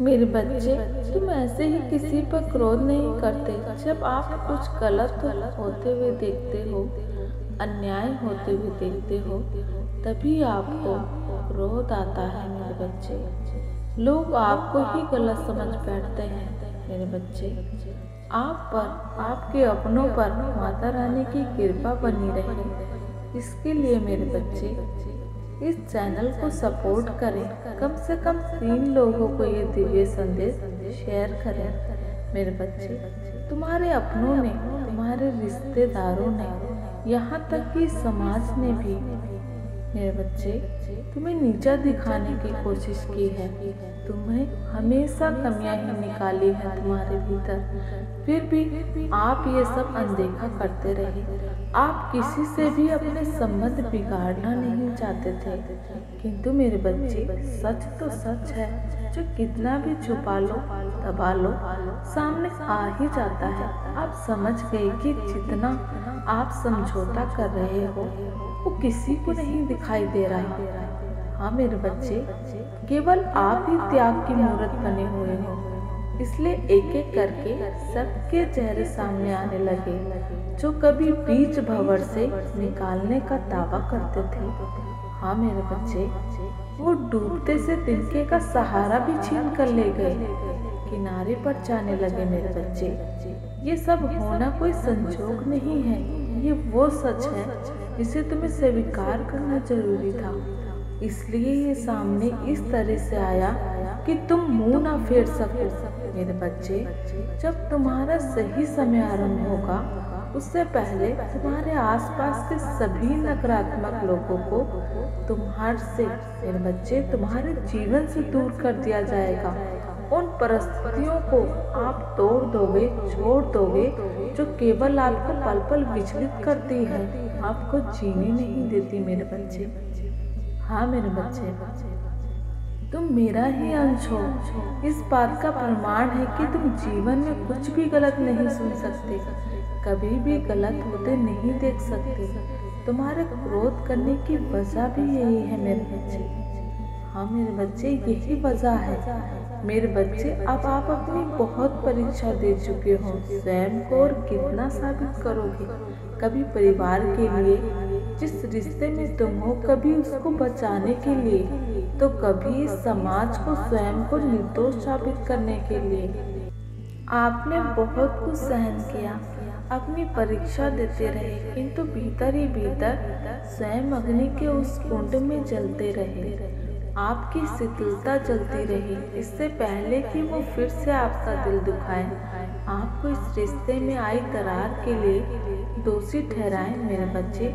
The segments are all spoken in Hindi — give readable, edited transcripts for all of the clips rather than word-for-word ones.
मेरे बच्चे, तुम ऐसे ही किसी पर क्रोध नहीं करते। जब आप कुछ गलत होते हुए देखते हो, अन्याय होते हुए देखते हो, तभी आपको क्रोध आता है मेरे बच्चे। लोग आपको ही गलत समझ बैठते हैं मेरे बच्चे। आप पर, आपके अपनों पर माता रानी की कृपा बनी रहे, इसके लिए मेरे बच्चे इस चैनल को सपोर्ट करें। कम से कम 3 लोगों को ये दिव्य संदेश शेयर करें मेरे बच्चे। तुम्हारे अपनों ने, तुम्हारे रिश्तेदारों ने, यहाँ तक कि समाज ने भी मेरे बच्चे तुम्हें नीचा दिखाने की कोशिश की है। तुम्हें हमेशा कमियां ही निकाली है तुम्हारे भीतर, फिर भी आप ये सब अनदेखा करते रहे। आप किसी से भी अपने संबंध बिगाड़ना नहीं चाहते थे, किंतु मेरे बच्चे सच तो सच है, जो कितना भी छुपा लो दबा लो सामने आ ही जाता है। आप समझ गए कि जितना आप समझौता कर रहे हो वो किसी को नहीं दिखाई दे रहा। हाँ मेरे बच्चे, केवल आप ही त्याग की मूर्त बने हुए हो, इसलिए एक एक करके सबके चेहरे सामने आने लगे जो कभी बीच भंवर से निकालने का दावा करते थे। हाँ मेरे बच्चे, वो डूबते से तिनके का सहारा भी छीन कर ले गए, किनारे पर जाने लगे मेरे बच्चे। ये सब होना कोई संजोग नहीं है, ये वो सच है जिसे तुम्हें स्वीकार करना जरूरी था। इसलिए ये सामने इस तरह से आया कि तुम मुंह ना फेर सको मेरे बच्चे। जब तुम्हारा सही समय आरंभ होगा, उससे पहले तुम्हारे आसपास के सभी नकारात्मक लोगों को तुम्हारे से मेरे बच्चे तुम्हारे जीवन से दूर कर दिया जाएगा। उन परिस्थितियों को आप तोड़ दोगे, छोड़ दोगे, जो केवल आपको पल पल विचलित करती है, आपको जीने नहीं देती मेरे बच्चे। हाँ मेरे बच्चे, तुम मेरा ही अंश हो। इस बात का प्रमाण है कि तुम जीवन में कुछ भी गलत नहीं सुन सकते, कभी भी गलत होते नहीं देख सकते। तुम्हारे क्रोध करने की वजह भी यही है मेरे बच्चे। हाँ मेरे बच्चे, यही वजह है मेरे बच्चे। अब आप अपनी बहुत परीक्षा दे चुके हो, स्वयं को और कितना साबित करोगे। कभी परिवार के लिए, जिस रिश्ते में तुम हो, कभी उसको बचाने के लिए, तो कभी समाज को, स्वयं को निर्दोष साबित करने के लिए। आपने बहुत कुछ सहन किया, अपनी परीक्षा देते रहे, किंतु भीतर ही भीतर स्वयं अग्नि के उस कुंड में जलते रहे। आपकी शीतलता जलती रही, इससे पहले कि वो फिर से आपका दिल दुखाए, आपको इस रिश्ते में आई दरार के लिए दोषी ठहराए मेरे बच्चे।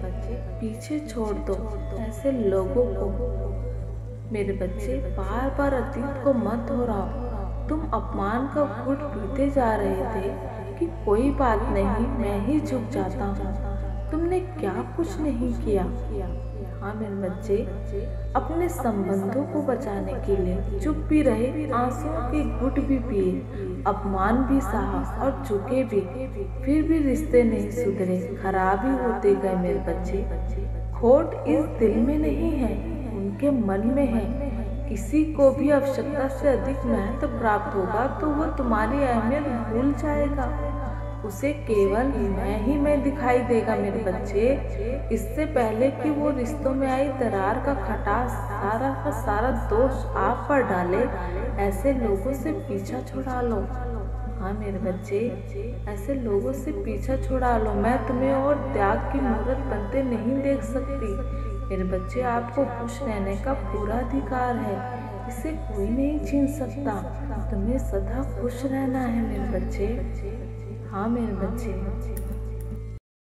पीछे छोड़ दो ऐसे लोगों को मेरे बच्चे। बार बार अतीत को मत दोहराओ। तुम अपमान का घूंट पीते जा रहे थे कि कोई बात नहीं, मैं ही झुक जाता हूँ। तुमने क्या कुछ नहीं किया। हाँ मेरे बच्चे, अपने संबंधों को बचाने के लिए चुप भी रहे, आंसुओं के घुट भी पिए, अपमान भी सहा और झुके भी, फिर भी रिश्ते नहीं सुधरे, खराबी होते गए मेरे बच्चे। खोट इस दिल में नहीं है, उनके मन में है। किसी को भी आवश्यकता से अधिक महत्व प्राप्त होगा तो वो तुम्हारी अहमियत भूल जाएगा, उसे केवल मैं दिखाई देगा मेरे बच्चे। इससे पहले कि वो रिश्तों में आई दरार का खटास सारा का सारा दोष आप पर डाले, ऐसे लोगों से पीछा छुड़ा लो। हाँ मेरे बच्चे, ऐसे लोगों से पीछा छुड़ा लो। मैं तुम्हें और त्याग की मूर्त बनते नहीं देख सकती मेरे बच्चे। आपको खुश रहने का पूरा अधिकार है, इसे कोई नहीं छीन सकता। तुम्हें सदा खुश रहना है मेरे बच्चे। हाँ मेरे बच्चे।